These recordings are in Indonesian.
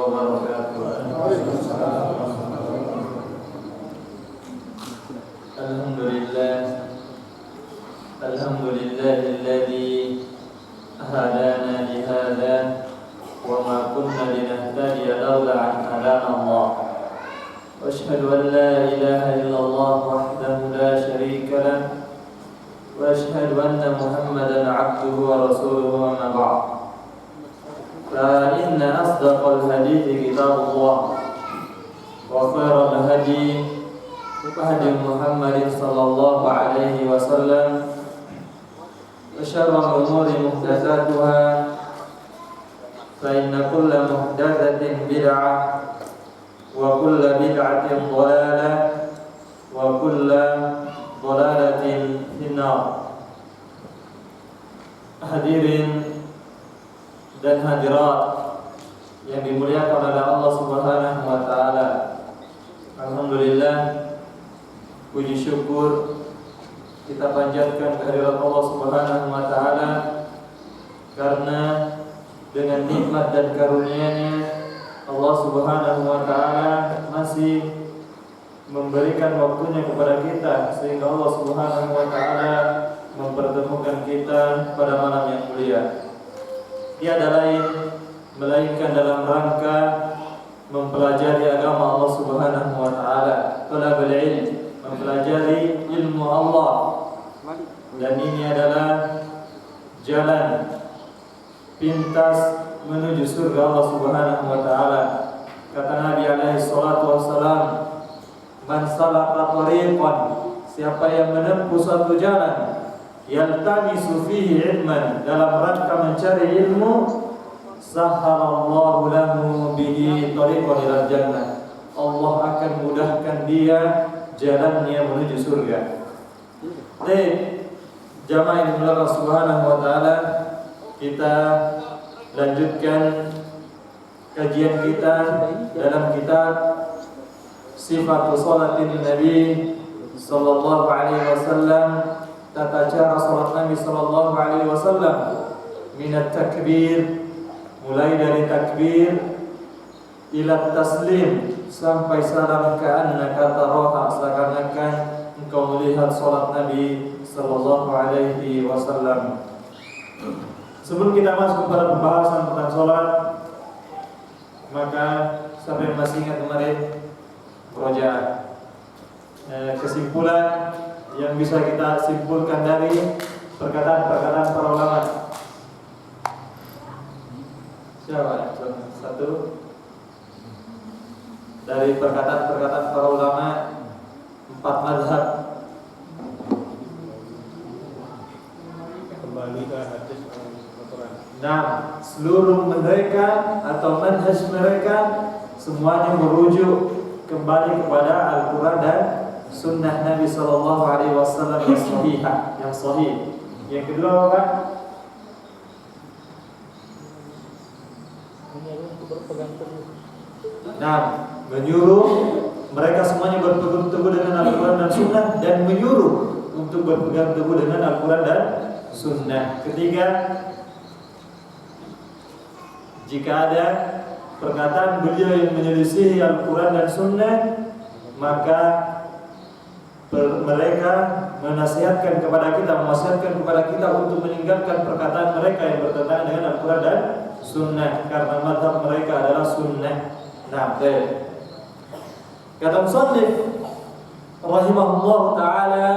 wabarakatuh. Alhamdulillahilladzi hadana li hadza wa ma kunna linahtadiya laula an hadana Allah. Wa asyhadu an la ilaha illallah wahdahu la syarika lah wa asyhadu anna Muhammadan 'abduhu wa rasuluhu amma ba'd. Fa inna asdaqal hadithi kitabullah wa khairal hadi hadi Muhammadin sallallahu alaihi wasallam wa syarrul umuri muhdatsatuha fa inna kulla muhdatsatin bid'ah wa kulla bid'atin dhalalah wa kulla dhalalatin finnar. Hadirin dan hadirat yang dimuliakan oleh Allah Subhanahu wa taala. Alhamdulillah, puji syukur kita panjatkan kehadirat Allah Subhanahu wa taala karena dengan nikmat dan karunia-Nya Allah Subhanahu wa taala masih memberikan waktunya kepada kita sehingga Allah Subhanahu wa taala mempertemukan kita pada malam yang mulia. Tiada lain melainkan dalam rangka mempelajari agama Allah Subhanahu wa taala, talabul ilm, mempelajari ilmu Allah. Dan ini adalah jalan pintas menuju surga Allah Subhanahu wa taala. Kata Nabi alaihi salatu wassalam, "Man salaka tariqan," siapa yang menempuh suatu jalan, yaltamisu fihi ilman, dalam rangka mencari ilmu, sahhalallahu lahu bihi tariqan ilal jannah, Allah akan mudahkan dia jalannya menuju surga. Baik, jamaah yang dimuliakan Allah Subhanahu wa taala, kita lanjutkan kajian kita dalam kitab Sifatul Salatin Nabi sallallahu alaihi wasallam, tata cara salat Nabi sallallahu alaihi wasallam, minat takbir, mulai dari takbir ila taslim sampai salam, ka'annaka taraha, seakan-akan engkau melihat salat Nabi sallallahu alaihi wasallam. Sebelum kita masuk kepada pembahasan tentang salat, maka sampai masih ingat kemarin proja kesimpulan yang bisa kita simpulkan dari perkataan-perkataan para ulama. Siapa? Satu dari perkataan-perkataan para ulama 4 mazhab. Kembali ke hadis Al-Quran. Nah, seluruh mereka atau manhaj mereka semuanya merujuk kembali kepada Al-Quran dan Sunnah Nabi sallallahu alaihi wasallam yang sahihah, yang sahih. Yang kedua apa? Nah, menyuruh mereka semuanya berpegang teguh dengan Al-Quran dan Sunnah, dan menyuruh untuk berpegang teguh dengan Al-Quran dan Sunnah. Ketiga, jika ada perkataan beliau yang menyelisihi Al-Quran dan Sunnah, maka mereka menasihatkan kepada kita, mewasiatkan kepada kita untuk meninggalkan perkataan mereka yang bertentangan dengan Al-Quran dan Sunnah, karena mazhab mereka adalah Sunnah. Nah, kata musannif rahimahullah taala,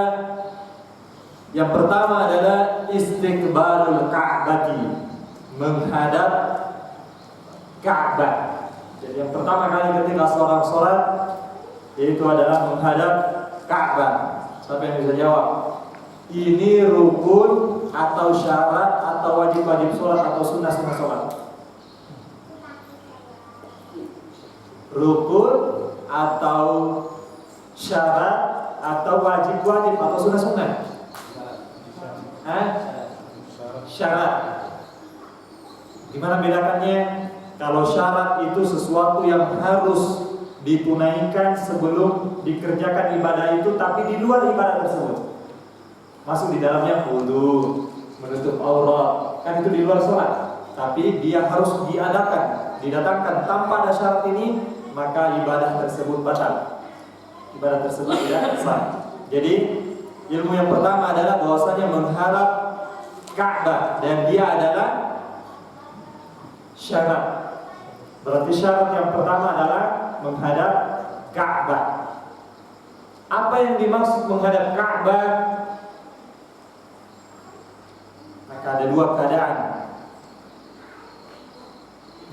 yang pertama adalah istiqbalul Ka'bati, menghadap Ka'bah. Jadi yang pertama kali ketika seorang sholat, yaitu adalah menghadap Ka'bah. Siapa yang bisa jawab? Ini rukun atau syarat atau wajib-wajib sholat atau sunnah-sunnah sholat? Rukun atau syarat atau wajib-wajib atau sunnah-sunnah? Syarat. Gimana bedakannya? Kalau syarat itu sesuatu yang harus ditunaikan sebelum dikerjakan ibadah itu, tapi di luar ibadah tersebut. Masuk di dalamnya wudu, menutup aurat, kan itu di luar sholat, tapi dia harus diadakan. didatangkan tanpa ada syarat ini, maka ibadah tersebut batal. Ibadah tersebut tidak sah. Jadi ilmu yang pertama adalah bahwasanya menghadap Ka'bah dan dia adalah syarat. Berarti syarat yang pertama adalah menghadap Ka'bah. Apa yang dimaksud menghadap Ka'bah? Maka ada dua keadaan.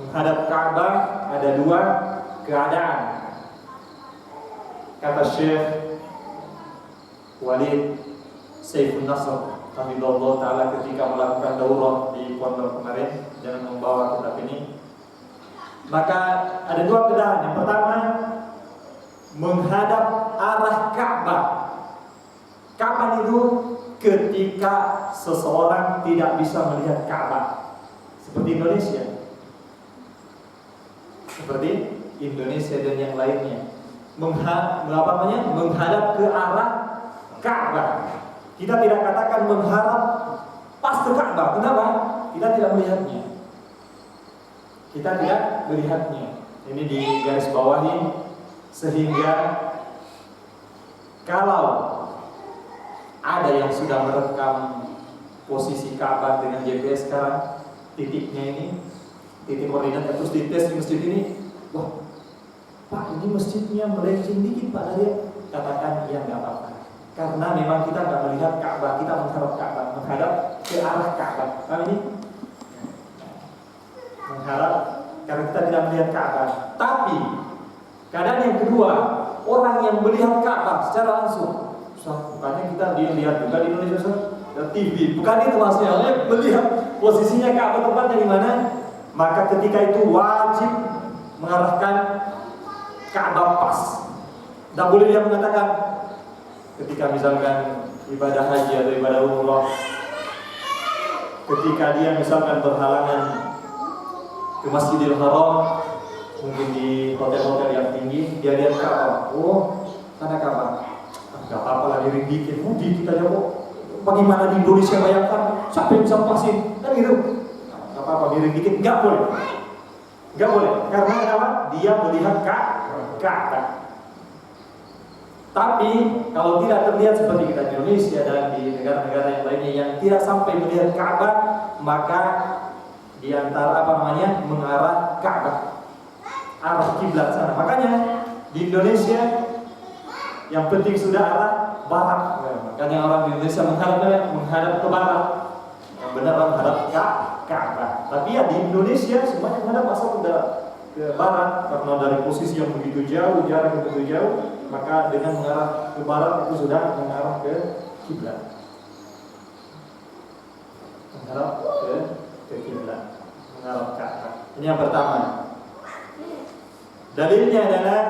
Menghadap Ka'bah ada dua keadaan. Kata Syekh Walid Saifun Nasr Hafizahullah Ta'ala ketika melakukan daurah di pondok kemarin dengan membawa kitab ini, maka ada dua keadaan. Yang pertama, menghadap arah Ka'bah. Kapan itu? Ketika seseorang tidak bisa melihat Ka'bah, seperti Indonesia. Seperti Indonesia dan yang lainnya. Menghadap ke arah Ka'bah. Kita tidak katakan menghadap pas ke Ka'bah. Kenapa? Kita tidak melihatnya. Kita tidak melihatnya. Ini di garis bawahi, sehingga kalau ada yang sudah merekam posisi Ka'bah dengan GPS sekarang, titiknya ini, titik koordinat, terus dites di masjid ini, wah, Pak, ini masjidnya melenceng dikit Pak dari, katakan ya nggak apa-apa. Karena memang kita nggak melihat Ka'bah, kita menghadap Ka'bah, menghadap ke arah Ka'bah. Paham ini? Menghadap karena kita tidak melihat Ka'bah. Tapi keadaan yang kedua, orang yang melihat Ka'bah secara langsung. Bukannya kita dilihat juga di Indonesia dan TV. Bukan itu maksudnya, melihat posisinya Ka'bah tempatnya di mana. Maka ketika itu wajib mengarahkan Ka'bah pas. Tidak boleh dia mengatakan ketika misalkan ibadah haji atau ibadah umrah, ketika dia misalkan berhalangan ke Masjidil Haram, mungkin di hotel-hotel yang tinggi, dia lihat Ka'bah, oh sana Ka'bah, nggak apa-apa lah diri dikit, dikit aja kok. Bagaimana di Indonesia bayangkan, siapa yang bisa pasin, kan gitu. Nggak apa-apa diri dikit, nggak boleh, nggak boleh. Karena kenapa? Dia melihat Ka'bah. Tapi kalau tidak terlihat seperti kita di Indonesia dan di negara-negara yang lainnya yang tidak sampai melihat Ka'bah, maka di antara mengarah Ka'bah, arah kiblat sana. Makanya di Indonesia yang penting sudah arah barat. Makanya orang di Indonesia menghadap ke barat. Yang benar menghadap Ka'bah. Tapi ya di Indonesia semuanya menghadap asal ke barat karena dari posisi yang begitu jauh, jarak yang begitu jauh, maka dengan mengarah ke barat itu sudah mengarah ke kiblat. Mengarah ke kiblat, mengarah Ka'bah. Ini yang pertama. Dalilnya adalah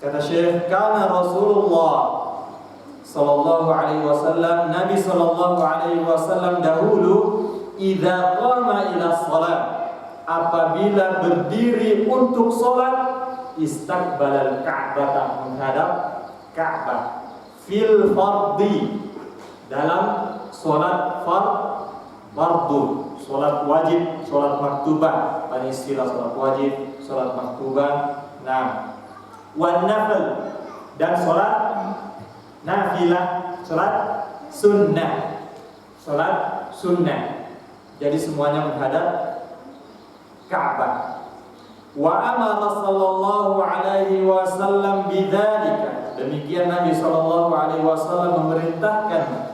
kata Syekh, kana Rasulullah sallallahu alaihi wasallam, Nabi sallallahu alaihi wasallam dahulu idza qama ila shalah, apabila berdiri untuk salat, istaqbalal Ka'bah, menghadap Ka'bah, fil fardhi, dalam salat fardu, salat wajib, salat maktubah, ada istilah salat wajib, salat maktubah, wan nafil, dan salat nafilah, salat sunnah, salat sunnah. Jadi semuanya menghadap Ka'bah. Wa amara sallallahu alaihi wasallam bidzalika. Demikian Nabi sallallahu alaihi wasallam memerintahkan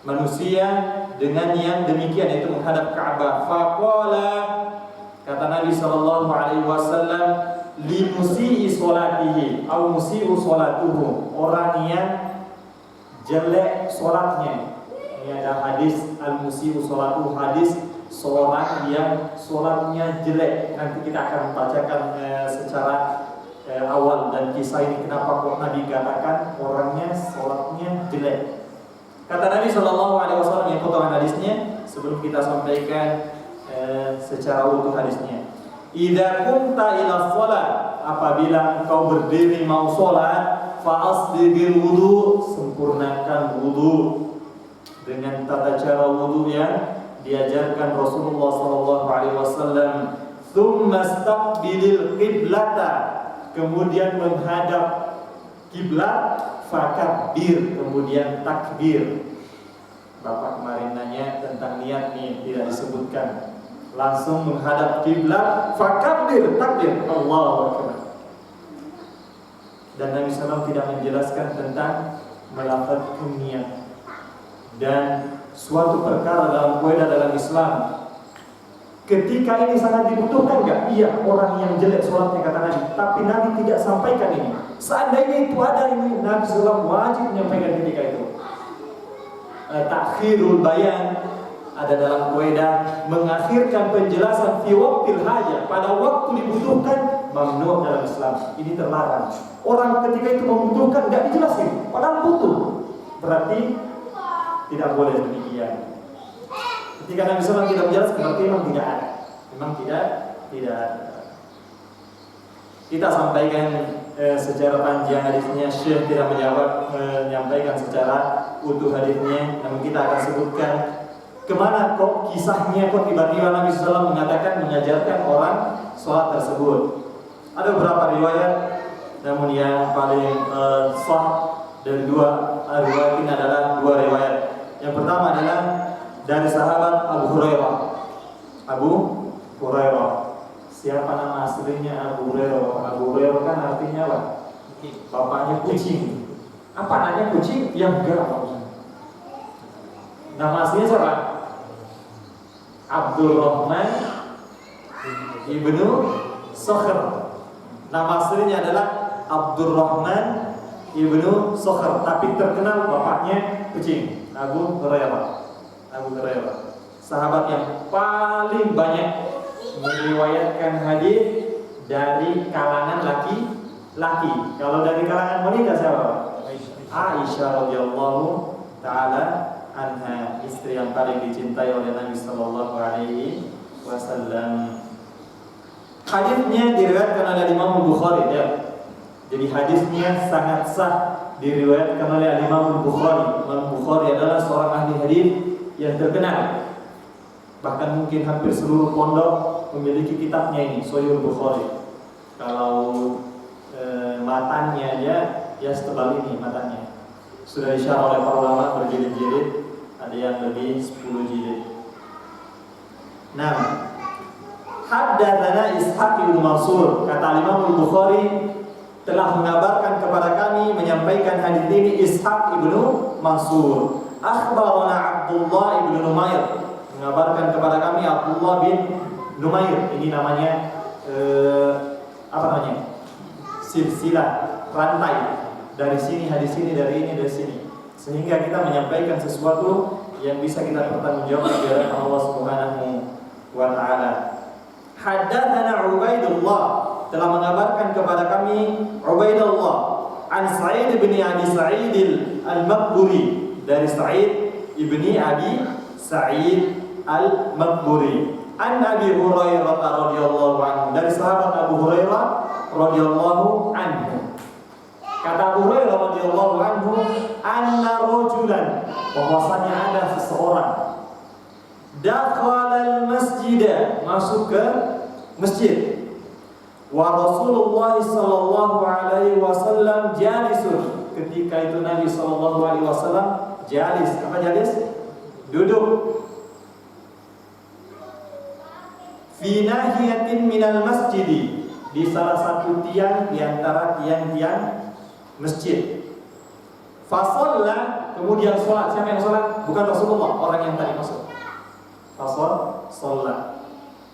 manusia dengan yang demikian, yaitu menghadap Ka'bah. Faqala, kata Nabi sallallahu alaihi wasallam, li musii salatihi atau musii'u salatuhu, orang yang jelek salatnya. Ini ada hadis al-musii'u salatuhu, hadis seorang yang salatnya jelek. Nanti kita akan membacakan secara awal dan kisah ini kenapa kok Nabi katakan orangnya salatnya jelek. Kata Nabi sallallahu alaihi wasallam, yang potongan hadisnya sebelum kita sampaikan secara utuh hadisnya. Idza kunta ila shalah, apabila engkau berdiri mau salat, fa asbigil wudu, sempurnakan wudu dengan tata cara wudu yang diajarkan Rasulullah sallallahu alaihi wasallam. Tsumastaqbilil qiblata, kemudian menghadap kiblat, fakabbir, kemudian takbir. Bapak kemarin nanya tentang niat nih, tidak disebutkan. Langsung menghadap kiblat, fakabbir, takbir, Allahu Akbar. Dan Nabi SAW tidak menjelaskan tentang melafazkan niat. Dan suatu perkara dalam kaidah dalam Islam, ketika ini sangat dibutuhkan enggak? Iya, orang yang jelek sholatnya kata Nabi, tapi Nabi tidak sampaikan ini. Seandainya itu ada ini, Nabi SAW wajib menyampaikan ketika itu. Takhirul bayan ada dalam kaidah, mengakhirkan penjelasan fi waqtil hajah, pada waktu dibutuhkan, mamnu dalam Islam. Ini terlarang. Orang ketika itu membutuhkan enggak dijelasin, padahal butuh. Berarti tidak boleh demikian. Ketika Nabi SAW tidak menjelaskan, berarti memang tidak ada. Memang tidak ada. Kita sampaikan secara panjang hadisnya, Syekh tidak menyampaikan secara utuh hadisnya, namun kita akan sebutkan kemana kok kisahnya, kok tiba-tiba Nabi SAW mengatakan mengajarkan orang sholat tersebut. Ada beberapa riwayat, namun yang paling sah dari dua riwayat ini adalah dua riwayat. Yang pertama adalah dari sahabat Abu Hurairah. Abu Hurairah. Siapa nama aslinya Abu Hurairah? Abu Hurairah kan artinya apa? Bapaknya kucing. Apa namanya kucing? Yang enggak apa? Nama aslinya siapa? Abdurrahman ibnu Sakhr. Nama aslinya adalah Abdurrahman ibnu Sakhr, tapi terkenal bapaknya kucing. Abu Hurairah. Abu Hurairah, sahabat yang paling banyak meriwayatkan hadis dari kalangan laki-laki. Kalau dari kalangan wanita siapa? Aisyah radhiyallahu taala anha, istri yang paling dicintai oleh Nabi sallallahu alaihi wasallam. Hadisnya diriwayatkan oleh Imam Bukhari ya. Jadi hadisnya sangat sah diriwayatkan oleh Imam Bukhari. Imam Bukhari adalah seorang ahli hadis yang terkenal. Bahkan mungkin hampir seluruh pondok memiliki kitabnya ini, Sahih Bukhari. Kalau matanya aja ya setebal ini matanya. Sudah disyarah oleh para ulama berjilid-jilid, ada yang lebih 10 jilid. Nah, haddatsana Ishaq bin Mansur, kata Imam Bukhari telah mengabarkan kepada kami, menyampaikan hadis ini Ishaq bin Mansur. Akhbarana Abdullah bin Numair, mengabarkan kepada kami Abdullah bin Numair. Ini namanya apa namanya? Silsilah, rantai. Dari sini hadis ini, dari ini, dari sini. Sehingga kita menyampaikan sesuatu yang bisa kita pertanggungjawabkan di hadapan Allah Subhanahu wa taala. Haddatsana Ubaidullah, telah mengabarkan kepada kami Ubaidullah an Sa'id bin Abi Sa'id al-Maqburi, dari Sa'id ibni Abi Sa'id al-Maqburi, an Abi Hurairah radhiyallahu anhu, dari sahabat Abu Hurairah radhiyallahu anhu. Kata Abu Hurairah radhiyallahu anhu, anna rajulan, bahwasanya ada seseorang, dakhala al-masjid, masuk ke masjid, wa Rasulullah sallallahu alaihi wasallam jalisun, ketika itu Nabi sallallahu alaihi wasallam jalis. Apa jalis? Duduk. Fi nahiyatin minal masjid, di salah satu tiang di antara tiang-tiang masjid. Fasalla, kemudian sholat. Siapa yang sholat? Bukan Rasulullah, orang yang tadi masuk. Sholat.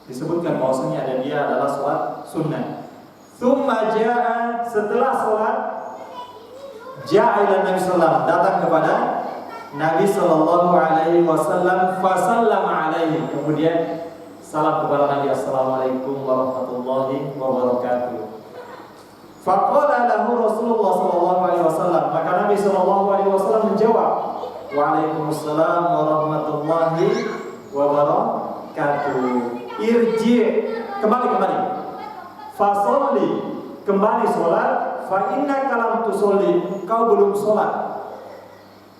Disebutkan bahwasanya ada dia adalah sholat sunnah. Tsumma jaa, setelah sholat, jaa ila Nabi sallallahu, datang kepada Nabi sallallahu alaihi wasallam, fasallama alaihi, kemudian salam kepada Nabi, assalamualaikum warahmatullahi wabarakatuh. Faqala lahu Rasulullah sallallahu alaihi wasallam, maka Nabi sallallahu alaihi wasallam menjawab, waalaikumsalam warahmatullahi wabarakatuh. Irji, kembali. Fasolli, kembali sholat. Fa innaka lam tusolli, kau belum sholat.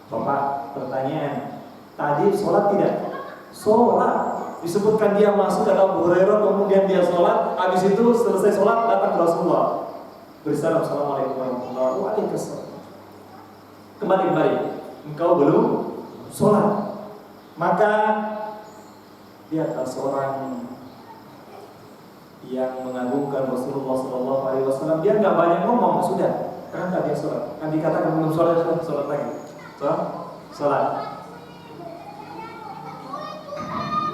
Bapak, pertanyaan, tadi sholat tidak? Sholat. Disebutkan dia masuk ke Abu Hurairah, kemudian dia sholat. Habis itu selesai sholat datang ke Rasulullah, bersalam, assalamualaikum warahmatullahi wabarakatuh. Kembali, engkau belum sholat. Maka dia adalah seorang yang mengagungkan Rasulullah SAW. Dia nggak banyak ngomong, sudah, karena dia sholat. Kan dikatakan belum sholat, sholat lagi. Sholat.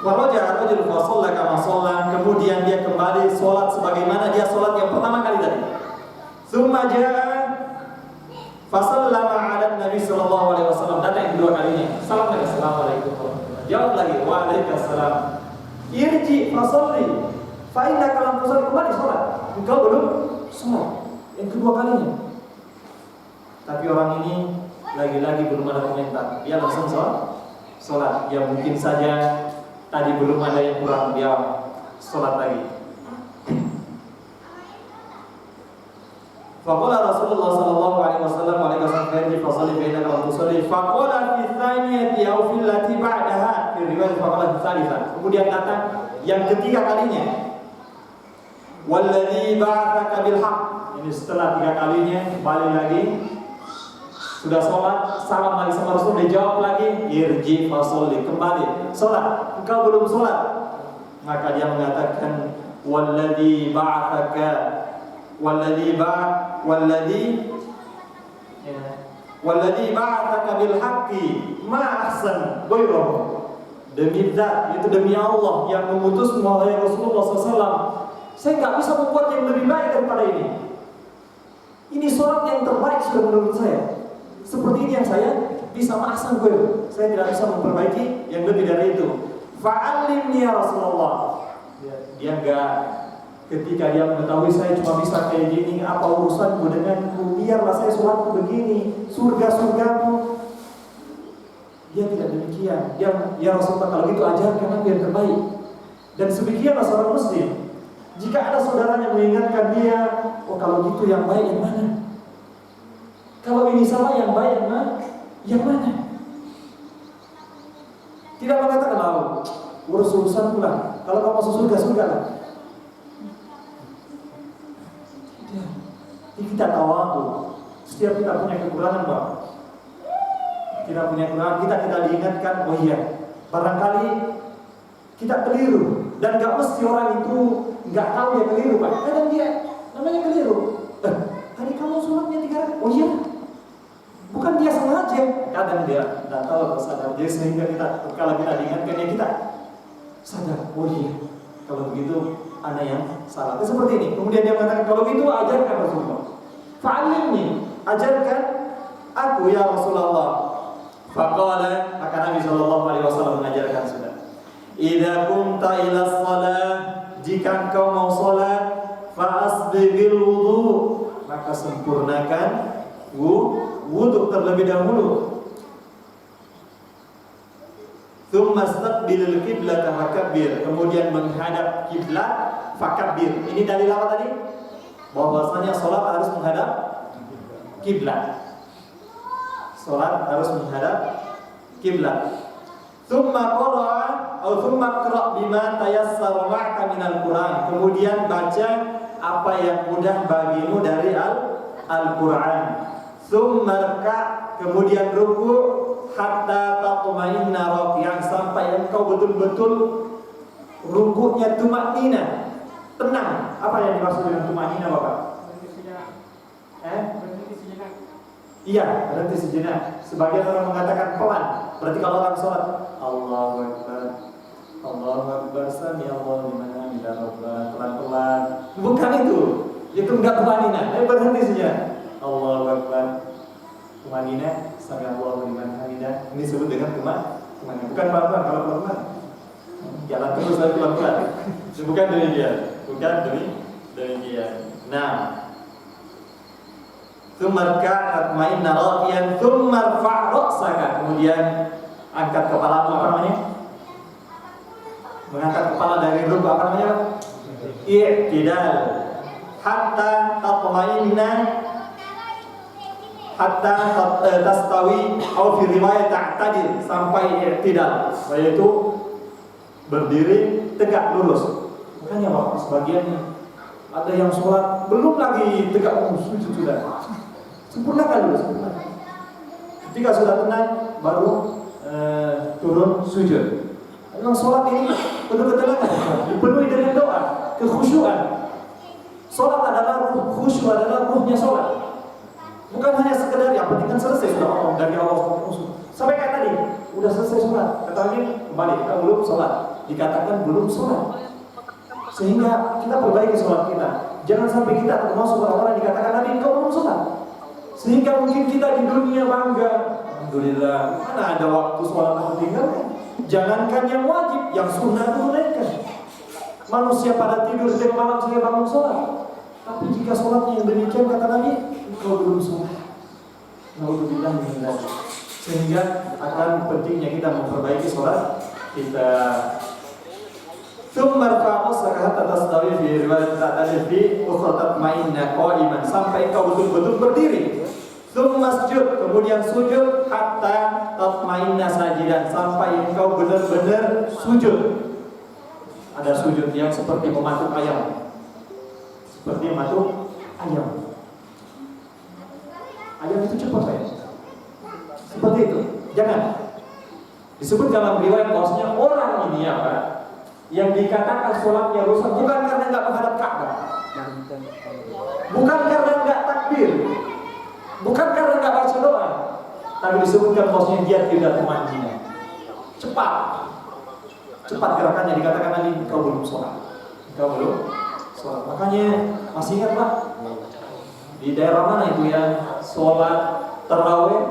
Waraja rajul fa shalla kama shalla, kemudian dia kembali sholat sebagaimana dia sholat yang pertama kali tadi. Tsumma jaa fa sallama 'ala Nabi sallallahu alaihi wasallam, datang yang kedua kalinya. Salam lagi, assalamualaikum warahmatullahi wabarakatuh. Jawab lagi, waalaikumsalam. Irji fa shalli fa innaka lam tusalli, kembali sholat. Engkau belum sholat yang kedua kalinya. Tapi orang ini lagi-lagi belum ada komentar. Dia langsung sholat. Ya mungkin saja tadi belum ada yang kurang, dia sholat lagi. Faqala Rasulullah sallallahu alaihi wasallam fi fasali bainaka wa tusalli. Faqala fi tsaniyati aw fi allati ba'daha, fi riwayat faqala fi tsalitsah. Kemudian datang yang ketiga kalinya. Walladzi ba'atsaka bil haqq. Ini setelah tiga kalinya kembali lagi. Sudah sholat, salam lagi sama Rasul, dijawab lagi, irji fasolli, kembali sholat. Engkau belum sholat. Maka dia mengatakan, walladzi ba'atsaka bil haqqi ma ahsan ghairuhu. Demi zat, itu demi Allah yang mengutus wahai Rasulullah SAW, saya nggak bisa membuat yang lebih baik daripada ini. Ini sholat yang terbaik sudah menurut saya. Seperti ini yang saya bisa ma'asan gue. Saya tidak bisa memperbaiki yang lebih dari itu. Fa'alimni ya Rasulullah. Dia enggak, ketika dia mengetahui saya cuma bisa kayak gini, apa urusanku denganku? Biarlah saya sholatku begini, surga-surgaku. Dia tidak demikian. Ya Rasulullah, kalau gitu ajarkan aku yang terbaik. Dan sebagianlah seorang muslim, jika ada saudaranya mengingatkan dia, oh kalau gitu yang baik yang mana? Kalau ini salah yang baik yang mana? Tidak mengatakan lalu urusan pula. Kalau kamu masuk surga lah. Tidak. Kita tahu setiap kita punya kekurangan, Pak. Kita punya kekurangan, kita diingatkan, oh iya, barangkali kita keliru, dan gak mesti orang itu gak tahu dia keliru, Pak. Kadang dia namanya keliru. Tadi kamu sholatnya 3 rakaat. Oh iya. Bukan dia sengaja, kadang dia tidak tahu atau sadar. Jadi sehingga kalau kita diingatkan ya kita sadar. Oh iya, kalau begitu anak yang salah. Seperti ini. Kemudian dia mengatakan, kalau begitu ajarkan Rasulullah. Fa'alimni, ajarkan aku ya Rasulullah. Faqala, maka Nabi sallallahu alaihi wasallam mengajarkan sudah. Idza kunta ila shalah, jika engkau mau salat, fa asbighil wudu, maka sempurnakan wudu terlebih dahulu. Tsumma istaqbilil qiblat fakabbir, kemudian menghadap kiblat fakabbir. Ini dalil apa tadi? Bahwasanya salat harus menghadap kiblat. Salat harus menghadap kiblat. Tsumma qara'a atau tsumma qra' bima tayassara ma'aka minal Qur'an. Kemudian baca apa yang mudah bagimu dari Al-Qur'an. Tsummarka, kemudian ruku hatta tatma'inna raki'an, sampai engkau betul-betul ruku'nya tumanina, tenang. Apa yang dimaksud dengan tumanina, Bapak? Berhenti sejenak. Iya, berhenti sejenak. Sebagian orang mengatakan pelan. Berarti kalau orang sholat, Allahu Akbar, Allahu Akbar, sami Allahu liman hamidah, pelan-pelan. Bukan itu enggak tumanina. Berhenti sejenak. Allahu Akbar, tumanina, sami Allahu liman hamidah. Ini disebut dengan tumanina. Bukan pelan-pelan. Kalau pelan-pelan jalan terus tapi pelan-pelan. Bukan demikian. Bukan demikian. Nah, tsummarka tatma'inna raqiyan tsumma rfa' ra'saka, kemudian angkat kepalamu, apa namanya? Mengangkat kepala dari rukuk, apa namanya? I'tidal. Hatta tatma'inna hatta tastawi, atau fi riwayat ta'tadil, sampai i'tidal, yaitu berdiri tegak lurus. Makanya waktu sebagian ada yang sholat belum lagi tegak sujud sudah. Sempurnakan dulu, sempurnakan. Ketika sudah tenang baru turun sujud. Memang sholat ini penuh ketenangan, dipenuhi dengan doa, kekhusyuan. Sholat adalah khusyuk, adalah ruhnya sholat. Bukan hanya sekedar yang penting kan selesai sudah Allah dari Allah sampai kayak tadi udah selesai sholat, katanya kembali kita belum sholat, dikatakan belum sholat. Sehingga kita perbaiki sholat kita. Jangan sampai kita termasuk orang-orang dikatakan Nabi kau belum sholat. Sehingga mungkin kita di dunia bangga, alhamdulillah, mana ada waktu sholat aku tinggalkan. Jangankan yang wajib, yang sunnah tunaikan. Manusia pada tidur tengah malam sehingga bangun sholat. Tapi jika sholatnya yang demikian kata Nabi, kau belum sholat. Naudzubillah min dzalik. Sehingga akan pentingnya kita memperbaiki sholat kita. Tsumma rfa'usaka hatta tastawi fi riwayat ta'tadfi ukhra tatma'inna qa'iman, sampai kau betul-betul berdiri. Tsumma sujud, kemudian sujud hatta tatma'inna sajidan, sampai engkau benar-benar sujud. Ada sujud yang seperti mematuk ayam. Seperti mematuk ayam. Ayam itu cepat ya. Seperti itu. Jangan. Disebut dalam riwayat bahwasanya orang ini apa? Yang dikatakan sholatnya rusak bukan karena nggak menghadap Ka'bah, bukan karena nggak takbir, bukan karena nggak baca doa, tapi disebutkan bahwasanya dia tidak temanjinya, cepat gerakannya. Dikatakan Nabi kau belum sholat. Makanya masih ingat Pak, di daerah mana itu yang sholat tarawih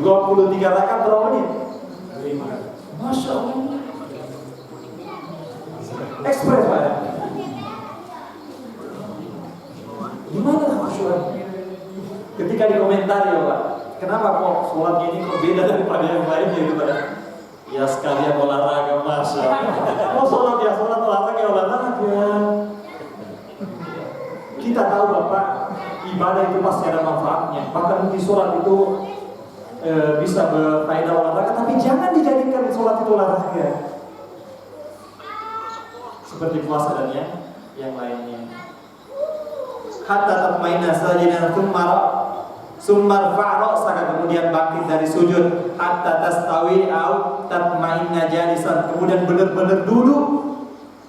23 rakaat berapa menit? Masya Allah. Ekspres Pak. Gimana khusyuk? Ketika dikomentari ya Pak, kenapa kok sholatnya ini kok beda daripada yang lainnya gitu Pak? Ya sekalian olahraga masa. Oh sholat ya sholat, olahraga olahraga. Kita tahu Bapak, ibadah itu pasti ada manfaatnya. Bahkan di sholat itu bisa berfaedah olahraga, tapi jangan dijadikan sholat itu olahraga. Seperti puasa dan yang lainnya. Hatta tatmainna sajidan tsumma rfa'ra'saka, kemudian bangkit dari sujud, hatta tastawi au tatmainna jalisan, kemudian benar-benar duduk,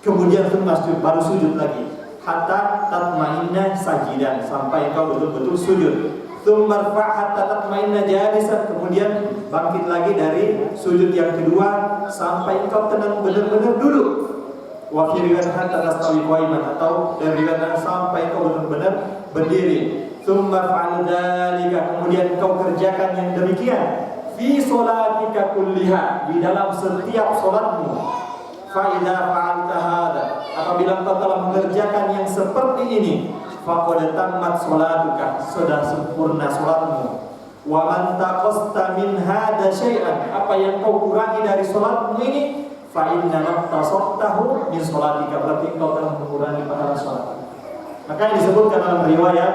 kemudian sujud, baru sujud lagi. Hatta tatmainna sajidan, sampai engkau betul-betul sujud. Tsumma rfa' hatta tatmainna jalisan, kemudian bangkit lagi dari sujud yang kedua sampai engkau tenang benar-benar duduk. Wa fi riwayat hatta tastawi qa'iman, atau dari riwayat sampai kau benar-benar berdiri. Tsumma fa'al dzalika, kemudian kau kerjakan yang demikian fi sholatika kulliha, di dalam setiap salatmu. Fa idza fa'alta hadza, apabila kau telah mengerjakan yang seperti ini, faqad tammat sholatuka, sudah sempurna salatmu. Wa man taqasta min hadza syai'an, apa yang kau kurangi dari salatmu ini, fa inna naqtasahu min sholatika, berarti engkau telah mengurangi pahala sholat. Makanya disebutkan dalam riwayat,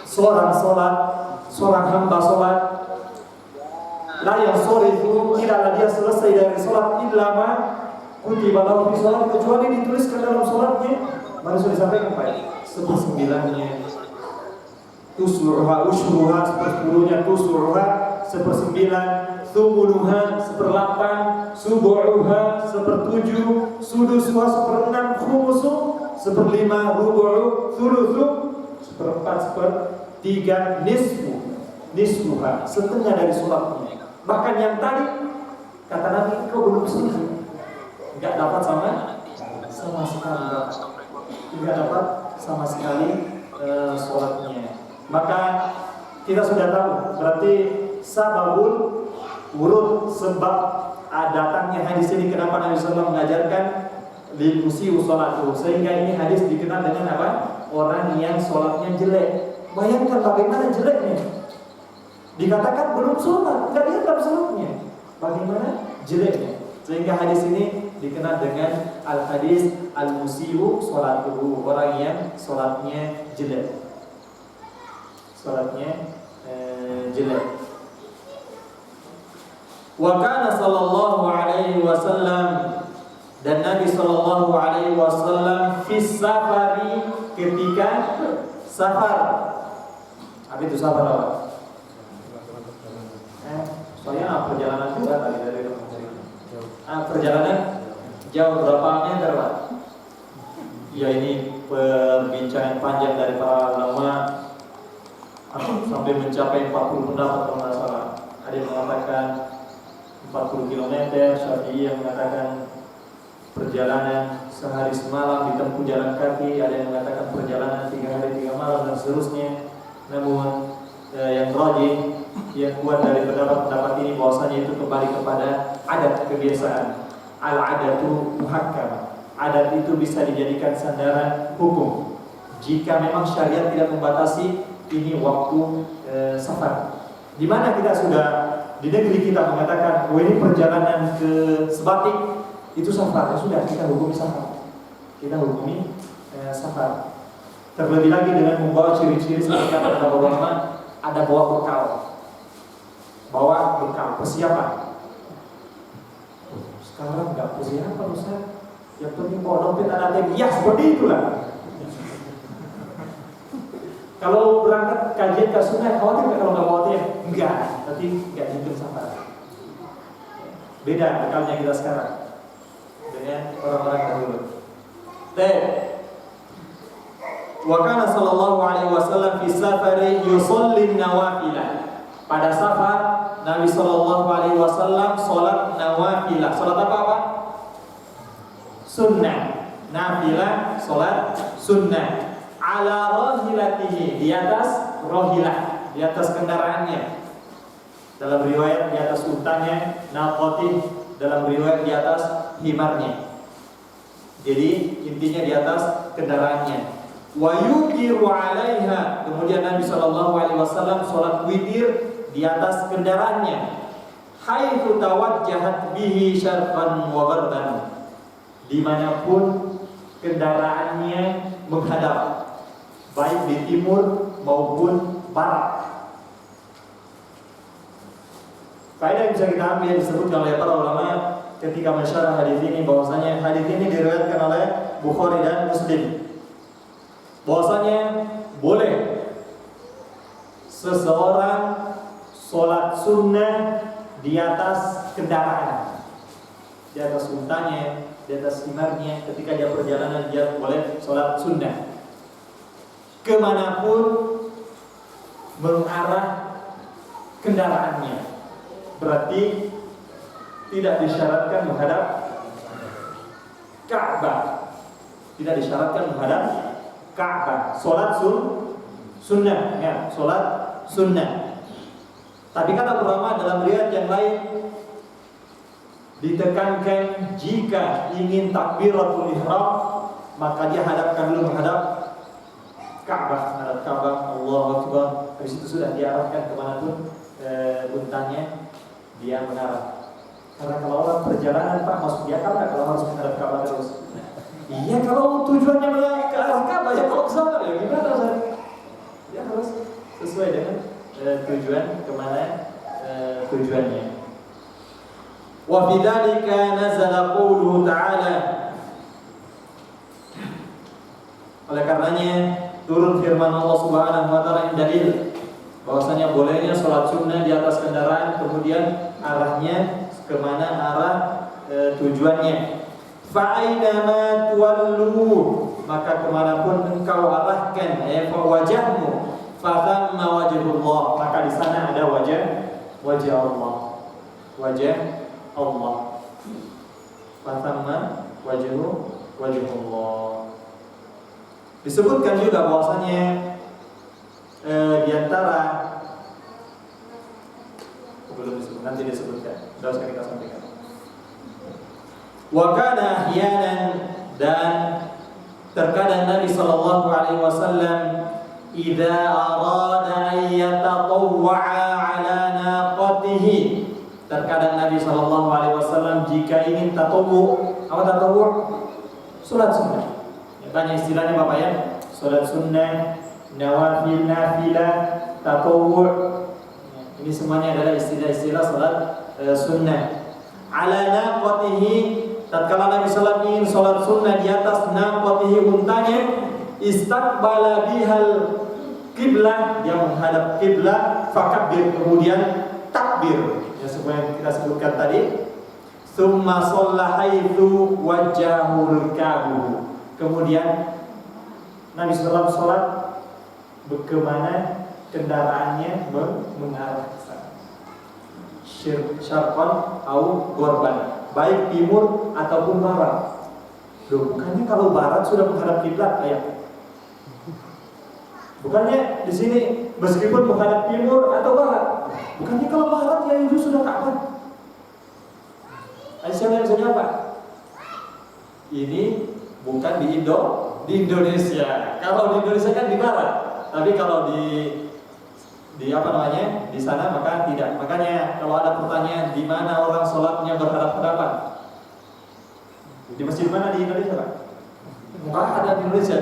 seorang hamba sholat, la yansorifu, tidaklah dia selesai dari sholat illa ma kutiba lahu fi sholat, kecuali dituliskan dalam sholatnya. Baru sudah disampaikan Pak, 1/9-nya tusruha usyruha, 1/10-nya tusruha 1/9, thumunuha 1/8, subu'uha 1/7, sudusuha 1/6, khumusu 1/5, rubu'u, thuluthu 1/4, 1/3, nisfuha, setengah dari sholatnya. Bahkan yang tadi kata Nabi kau belum selesai, enggak dapat sama sekali, enggak dapat sama sekali sholatnya. Maka kita sudah tahu berarti sababul wurud, sebab datangnya hadis ini, kenapa Nabi SAW mengajarkan lil musii'u sholatuhu, sehingga ini hadis dikenal dengan apa? Orang yang sholatnya jelek. Bayangkan bagaimana jeleknya. Dikatakan belum sholat, tidak lihat dalam sholatnya. Bagaimana jeleknya. Sehingga hadis ini dikenal dengan al-hadis al-musii'u sholatuhu, orang yang sholatnya jelek. Sholatnya jelek. Wa kana sallallahu alaihi wasallam, dan Nabi sallallahu alaihi wasallam fi safari, ketika safar. Apa itu safar apa? Soalnya perjalanan juga tadi dari perjalanan jauh, berapa meter Pak? Ya ini perbincangan panjang dari para ulama sampai mencapai 40 pendapat kalau nggak salah. Ada yang mengatakan 40 km, Syafi'i yang mengatakan perjalanan sehari semalam ditempuh jalan kaki, ada yang mengatakan perjalanan 3 hari 3 malam dan seterusnya. Namun yang rajih, yang kuat dari pendapat-pendapat ini bahwasanya itu kembali kepada adat kebiasaan. Al-adatu muhakkam. Adat itu bisa dijadikan sandaran hukum jika memang syariat tidak membatasi ini waktu safar. Di mana kita sudah di negeri kita mengatakan, oh ini perjalanan ke Sebatik itu safar, ya sudah kita hukumi safar. Kita hukumi safar. Terlebih lagi dengan membawa ciri-ciri seperti kata ulama, ada bawa bekal. Bawa bekal, persiapan. Sekarang enggak persiapan Ustaz. Yang penting bawa dompet, ada ATM. Ya seperti itulah. Kalau berangkat kajian ke sungai, khawatir nggak kalau nggak bawa ATM? Enggak, tapi nggak dihitung safar. Beda bekalnya kita sekarang dengan orang-orang dahulu. Wa kana sallallahu alaihi wasallam fi safari yusalli nawafilah. Pada safar Nabi sallallahu alaihi wasallam salat nawafilah. Salat apa? Sunnah. Nafilah, salat sunnah. Ala rahilatihi, di atas rahilah, di atas kendaraannya. Dalam riwayat di atas untanya, naqatih, dalam riwayat di atas himarnya. Jadi intinya di atas kendaraannya. Wa yuqiru 'alaiha, kemudian Nabi sallallahu alaihi wasallam salat witir di atas kendaraannya. Haitsu tawajjahat bihi syarqan wa gharban, dimanapun kendaraannya menghadap, baik di timur maupun barat. Faedah yang bisa kita ambil disebutkan oleh para ulama ketika mensyarah hadis ini, bahwasanya hadis ini diriwayatkan oleh Bukhari dan Muslim, bahwasanya boleh seseorang sholat sunnah di atas kendaraan, di atas untanya, di atas himarnya. Ketika dia perjalanan, dia boleh sholat sunnah kemanapun mengarah kendaraannya. Berarti tidak disyaratkan menghadap Ka'bah, tidak disyaratkan menghadap Ka'bah. Sholat sunnah, ya, sholat sunnah. Tapi kata ulama dalam riwayat yang lain ditekankan jika ingin takbiratul ihram maka dia hadapkan dulu menghadap Ka'bah, menghadap Ka'bah, Allahu Akbar. Habis itu sudah diarahkan kemanapun untanya dia mengarah. Karena kalau orang perjalanan Pak, masuk dia Ka'bah kalau harus menghadap Ka'bah terus. Iya, kalau tujuannya ke arah Ka'bah ya, kalau ke sana ya gimana Ustaz? Ya harus sesuai dengan tujuan kemana tujuannya. Wa bidzalika nazala qouluhu ta'ala, oleh karenanya turun firman Allah Subhanahu wa taala yang dalil bahwasanya bolehnya sholat sunnah di atas kendaraan, kemudian arahnya kemana arah tujuannya. Fa'ainama tuwallu, maka kemanapun engkau arahkan, fa wajhmu fa thamma wajhullah, maka di sana ada wajah Allah, wajah Allah. Fa thamma wajhullah. Disebutkan juga bahwasanya di antara belum disebut, nanti disebutkan. Sudah sekali kita sampaikan. Wa kana ahyanan, dan terkadang Nabi sallallahu alaihi wasallam idza arada an yatatawwa'a 'ala naqatihi, terkadang Nabi sallallahu alaihi wasallam jika ingin tatawwu. Apa tatawwu? Salat sunnah. Ya, tanya istilahnya Bapak ya. Salat sunnah, nawafil, nafilah, tatawwu. Ini semuanya adalah istilah-istilah salat sunnah. Ala naqatihi, tatkala Nabi sallallahu alaihi wasallam ingin salat sunnah di atas naqatihi untanya, istaqbala bihal kiblah, dia menghadap kiblah, fakabbir, kemudian takbir. Ya seperti yang kita sebutkan tadi. Tsumma shalla haitsu wajhahul ka'bah. Kemudian Nabi sallallahu alaihi wasallam bagaimana kendaraannya mengarah ke sana. Syarqan au ghorban, baik timur ataupun barat. Loh, bukannya kalau barat sudah menghadap kiblat, ayat. Bukannya di sini meskipun menghadap timur atau barat, bukannya kalau barat ya itu sudah Ka'bah. Aisyah bisa jawab, ini bukan di Indonesia. Kalau di Indonesia kan di barat, tapi kalau di apa namanya di sana maka tidak. Makanya kalau ada pertanyaan di mana orang sholatnya berhadap-hadapan, di masjid mana di Indonesia, Pak? Nggak ada di Indonesia,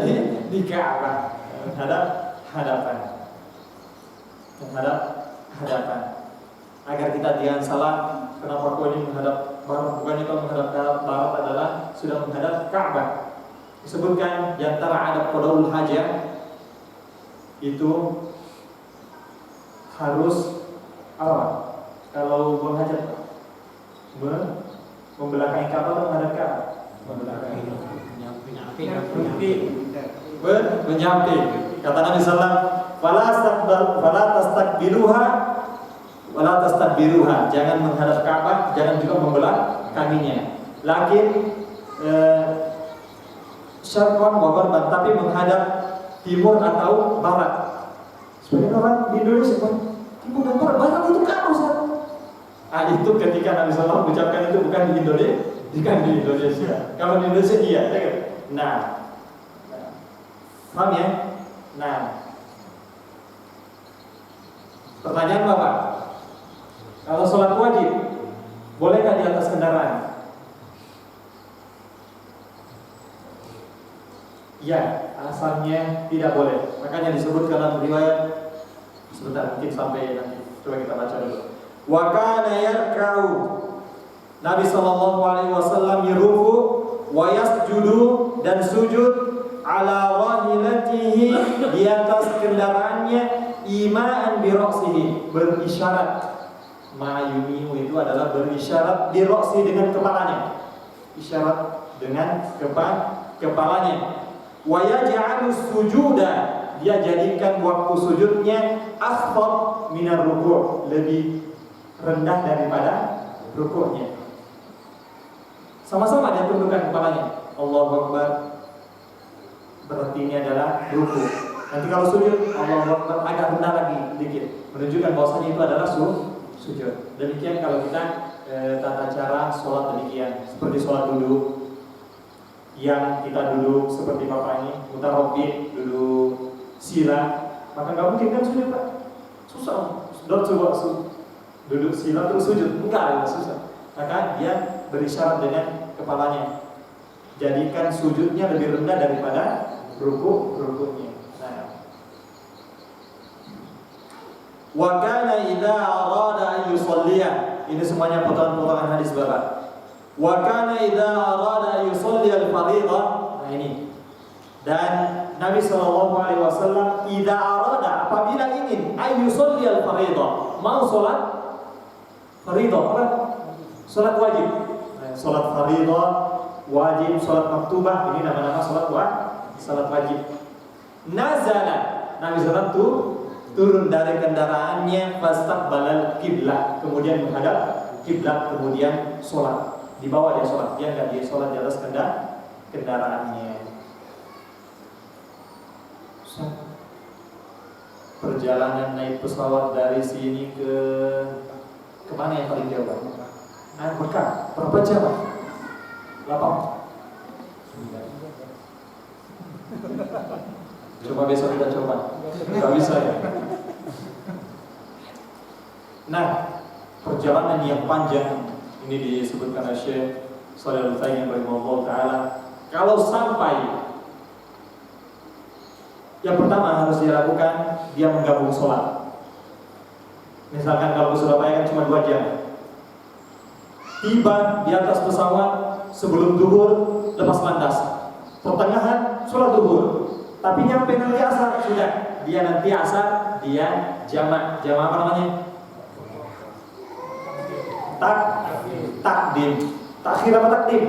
di Ka'bah, menghadap-hadapan. Agar kita jangan salah, kenapa kau ini menghadap barat? Bukannya kalau menghadap barat adalah sudah menghadap Ka'bah. Disebutkan di antara adab qadaul hajah itu harus apa? Kalau buang hajat membelakangi Ka'bah atau menghadap Ka'bah? Menyamping. Kata Nabi sallallahu alaihi wasallam, fala tastakbiruha, jangan menghadap Ka'bah, jangan juga membelakanginya. Lakin syarqan wa gharban, tapi menghadap timur atau barat. Sebagian orang di Indonesia pun timur dan barat itu Ka'bah, Ustaz. Itu ketika Nabi sallallahu alaihi wasallam mengucapkan itu bukan di Indonesia. Kalau di Indonesia iya, ya kan? Nah. Paham ya? Nah. Pertanyaan Bapak, kalau sholat wajib, bolehkah di atas kendaraan? Ya, asalnya tidak boleh. Makanya disebutkan dalam riwayat. Sebentar, mungkin sampai nanti. Coba kita baca dulu. Wa kana yarka'u, Nabi sallallahu alaihi wasallam yurufu wa yasjudu, dan sujud ala rahilatihi, di atas kendaraannya, ima'an bi ra'sihi, berisyarat. Ma'yumihu itu adalah berisyarat di ra'si, dengan kepalanya. Isyarat dengan kepalanya. Wa yaj'alu sujuda, dia jadikan waktu sujudnya akhfad minar ruku', lebih rendah daripada ruku'nya. Sama-sama dia tundukkan kepalanya. Allahu Akbar, berarti ini adalah ruku'. Nanti kalau sujud, Allahu Akbar agak rendah lagi sedikit, menunjukkan bahwasanya itu adalah sujud. Demikian kalau kita tata cara sholat demikian, seperti sholat duduk. Yang kita duduk seperti Bapak ini, mutarabbi, duduk sila, maka nggak mungkin kan sujud, Pak? Susah. Coba duduk sila terus sujud, enggak, susah. Maka dia berisyarat dengan kepalanya. Jadikan sujudnya lebih rendah daripada ruku'nya. Nah. Wa kana idza arada an yusalliya, ini semuanya potongan-potongan hadis Bapak. Wa kana idza arada an yusalli al-fardha, nah ini. Dan Nabi sallallahu alaihi wasallam idza arada, apabila ingin an yusalli al-fardha, mau salat fardha, apa? Salat wajib. Salat fardha wajib, salat maktubah, ini nama-nama salat wajib. Nazala, Nabi sallallahu alaihi wasallam turun dari kendaraannya, fastaqbalal kiblah, kemudian menghadap kiblat, kemudian salat. Di bawah dia sholat, dia nggak dia sholat di atas kendaraannya. Perjalanan naik pesawat dari sini ke mana yang paling jauh? Mekah. Berapa jam? 8. Coba besok kita coba. Nggak bisa ya. Nah, perjalanan yang panjang ini disebutkan oleh Syekh Shalih Al-Utsaimin rahimahullah taala. Kalau sampai, yang pertama harus dilakukan, dia menggabung sholat. Misalkan kalau ke Surabaya kan cuma 2 jam, tiba di atas pesawat sebelum duhur lepas landas. Pertengahan sholat duhur, tapi nyampe nanti asar sudah. Dia nanti asar, dia jamak. Jamak apa namanya? Takdim. Takhir apa takdim?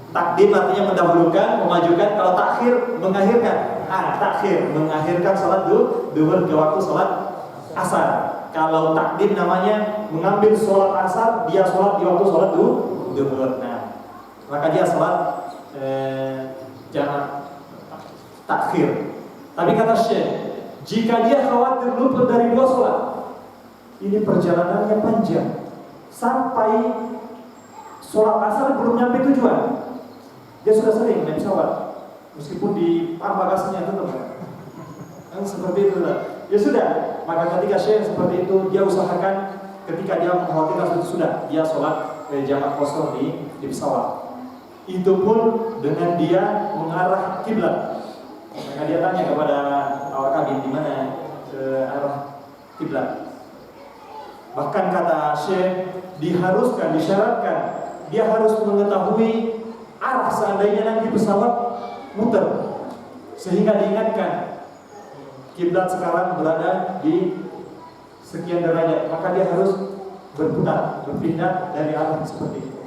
Takdim artinya mendahulukan, memajukan. Kalau takhir mengakhirkan. Takhir mengakhirkan sholat duhur ke waktu sholat asar. Kalau takdim namanya mengambil sholat asar, dia sholat di waktu sholat duhur. Nah, maka dia sholat jamak takhir. Tapi kata Syekh, jika dia khawatir luput dari dua sholat, ini perjalanannya panjang, sampai sholat asar belum nyampe tujuan, dia sudah sering naik pesawat, meskipun di bagasinya tetap kan seperti itu. Ya sudah, maka ketika Syekh seperti itu, dia usahakan ketika dia mengkhawatirkan sudah, dia sholat jamak kosong di pesawat. Itu pun dengan dia mengarah kiblat. Maka dia tanya kepada awak kabin di mana arah kiblat. Bahkan kata Syekh, diharuskan, disyaratkan dia harus mengetahui arah seandainya nanti pesawat muter, sehingga diingatkan kiblat sekarang berada di sekian derajat, maka dia harus berputar, berpindah dari arah seperti itu.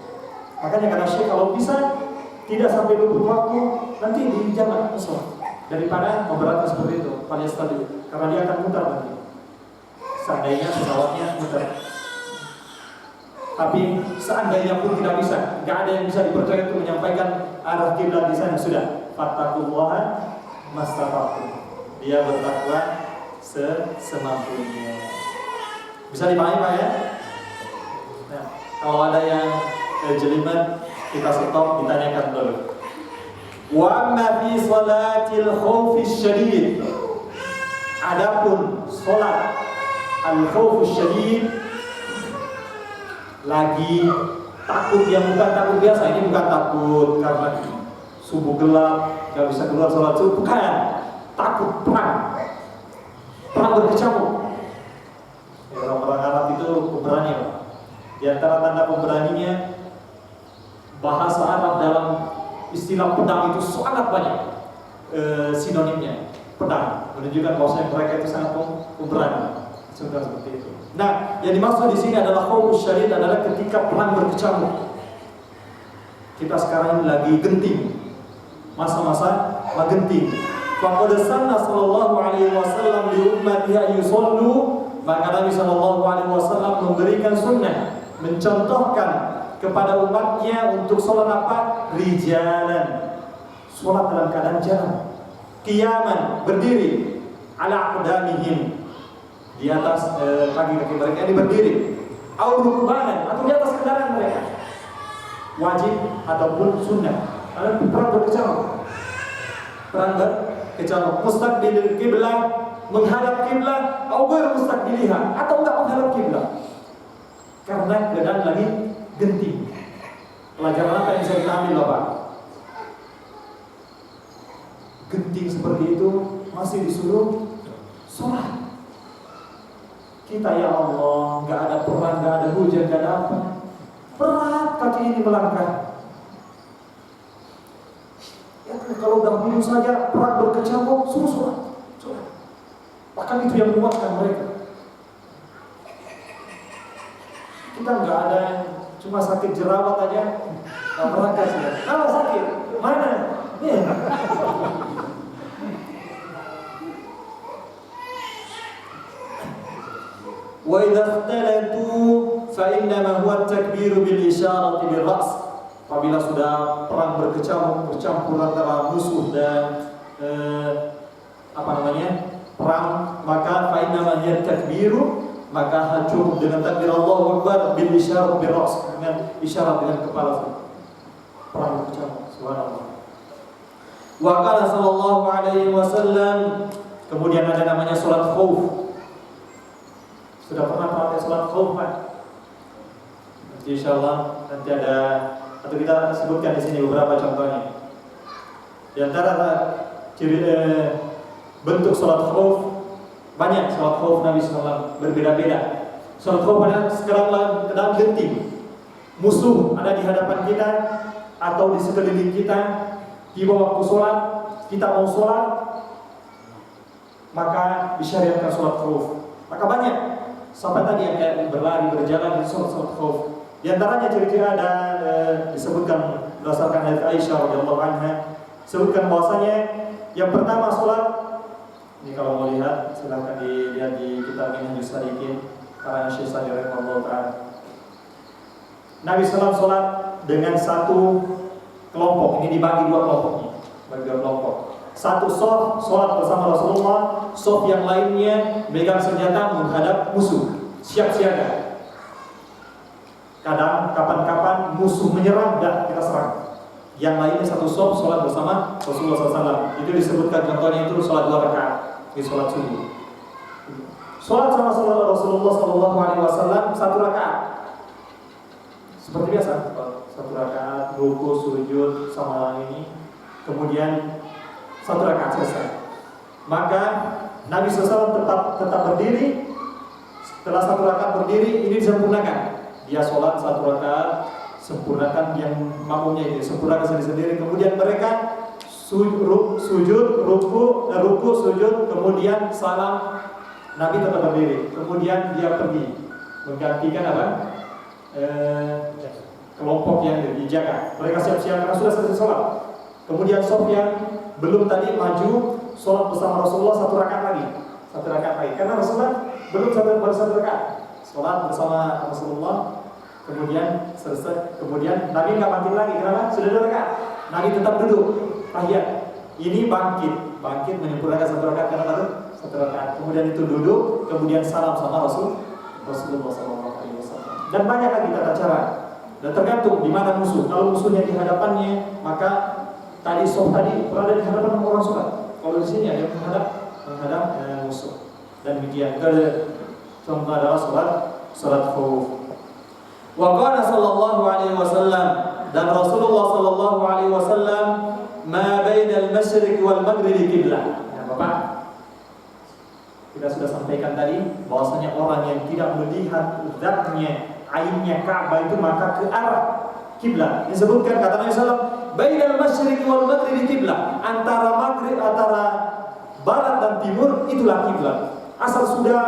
Makanya kata Syekh, kalau bisa tidak sampai luput waktu, nanti di jamak pesawat, daripada memberatkan seperti itu, alias tadi, karena dia akan mutar nanti. Seandainya pesawatnya mutar. Tapi seandainya pun tidak bisa, nggak ada yang bisa dipercaya untuk menyampaikan arah kiblat di sana, sudah. Fattaqullaha mastata'tum. Dia bertakwa semampunya. Bisa dipahami Pak ya? Nah, kalau ada yang jelimet, kita stop, ditanyakan dulu. Wa amma fi salatil khawfi syadid. Adapun salat al-khawfi syadid, lagi takut yang bukan takut biasa, ini bukan takut karena subuh gelap gak bisa keluar sholat subuh, bukan. Takut perang berkecamuk. Orang-orang Arab itu pemberani, Pak. Di antara tanda pemberaninya, bahasa Arab dalam istilah pedang itu sangat banyak sinonimnya. Pedang menunjukkan bahwa mereka itu sangat pemberani. Sudah seperti itu. Nah, yang dimaksud di sini adalah khawfus syadid, adalah ketika perang berkecamuk. Kita sekarang ini lagi genting, masa-masa genting. Faqad sanna sallallahu alaihi wasallam li ummatihi yusallu, maka Nabi sallallahu alaihi wasallam memberikan sunnah, mencontohkan kepada umatnya untuk sholat apa? Rijalan, sholat dalam keadaan jalan, qiyaman, berdiri, ala aqdamihim, di atas kaki-kaki mereka ini berdiri, au rukbanan, atau di atas kendaraan mereka, wajib ataupun sunnah. Karena perang berkecamuk, mustaqbil kiblat, menghadap kiblat, au ghairu mustaqbiliha, atau enggak menghadap kiblat, karena keadaan lagi genting. Pelajaran apa yang bisa kita ambil Bapak? Genting seperti itu masih disuruh sholat. Kita ya Allah, gak ada perang, gak ada hujan, gak ada apa, berat kaki ini melangkah. Ya, kalau dahulu saja perang berkecamuk, suruh sholat. Bahkan itu yang menguatkan mereka. Kita gak ada yang cuma sakit jerawat aja, gak melangkah saja. Kalau sakit, mana? Wa idza ikhtalatu fa innama huwa at-takbiru bil isyarati bil ra's. Apabila sudah perang berkecamuk, bercampur antara musuh dan perang, maka fa innama hiya at-takbiru, maka cukup dengan takbir Allahu Akbar bil isyarat bil ra's, dengan isyarat dengan kepala. Perang berkecamuk, subhanallah. Wa qala sallallahu alaihi wasallam, kemudian ada namanya salat khauf. Sudah pernah pakai salat khauf, Pak? Insyaallah nanti ada, atau kita sebutkan di sini beberapa contohnya. Di antara ciri bentuk salat khauf, banyak salat khauf Nabi sallallahu berbeda-beda. Salat khauf pada sekarang ke dalam genting. musuh ada di hadapan kita atau di sekeliling kita, tiba waktu sholat, kita mau sholat, maka disyariatkan sholat khauf. Maka banyak sampai tadi yang kayak berlari, berjalan di sholat khauf. Di antaranya ciri-ciri ada disebutkan berdasarkan hadits Aisyah radhiyallahu anha, sebutkan bahwasanya yang pertama sholat, ini kalau mau lihat silahkan dilihat di kitab Minhajus Salikin karya Syekh Sa'di rahimahullah ta'ala. Nabi SAW sholat dengan satu kelompok, ini dibagi dua kelompoknya, bagi dua kelompok. Satu sof sholat bersama Rasulullah, sof yang lainnya megang senjata menghadap musuh, siap siaga. Kadang kapan-kapan musuh menyerang dan kita serang. Yang lainnya satu sof sholat bersama Rasulullah SAW. Itu disebutkan contohnya itu sholat 2 rakaat di sholat subuh. Sholat sama Rasulullah SAW 1 rakaat. Seperti biasa, 1 rakaat, ruku, sujud sama ini, kemudian 1 rakaat selesai. Maka Nabi SAW tetap berdiri. Setelah 1 rakaat berdiri, ini disempurnakan. Dia sholat 1 rakaat, sempurnakan yang makmumnya ini, sempurnakan sendiri-sendiri. Kemudian mereka sujud, ruku, sujud, kemudian salam. Nabi tetap berdiri. Kemudian dia pergi menggantikan apa? Kelompok yang dijaga. Mereka siap-siap karena sudah selesai sholat. Kemudian sof yang belum tadi maju sholat bersama Rasulullah 1 rakaat lagi, 1 rakaat lagi. Karena Rasulullah belum baru 1 rakaat sholat bersama Rasulullah. Kemudian selesai. Kemudian Nabi nggak bangkit lagi. Kenapa? Sudah 2 rakaat. Nabi tetap duduk. Tahiyat. Ini bangkit menyempurnakan 1 rakaat karena baru 1 rakaat. Kemudian itu duduk. Kemudian salam sama Rasulullah SAW. Dan banyak lagi tata cara. Dan tergantung di mana musuh. Kalau musuhnya di hadapannya, maka tadi sof tadi berada di hadapan orang sholat. Kalau di sini ada menghadap musuh. Dan demikian. Contoh adalah sholat khauf. Wa qala sallallahu alaihi wasallam, dan Rasulullah sallallahu alaihi wasallam, ma baina al-masyriq wal maghrib qiblah. Ya, Bapak, kita sudah sampaikan tadi bahwasanya orang yang tidak melihat zatnya, ainnya Ka'bah itu maka ke arah kiblat. Disebutkan kata Nabi sallallahu alaihi wasallam, bainal masyriq wal maghrib qiblah. Antara maghrib, antara barat dan timur itulah kiblat. Asal sudah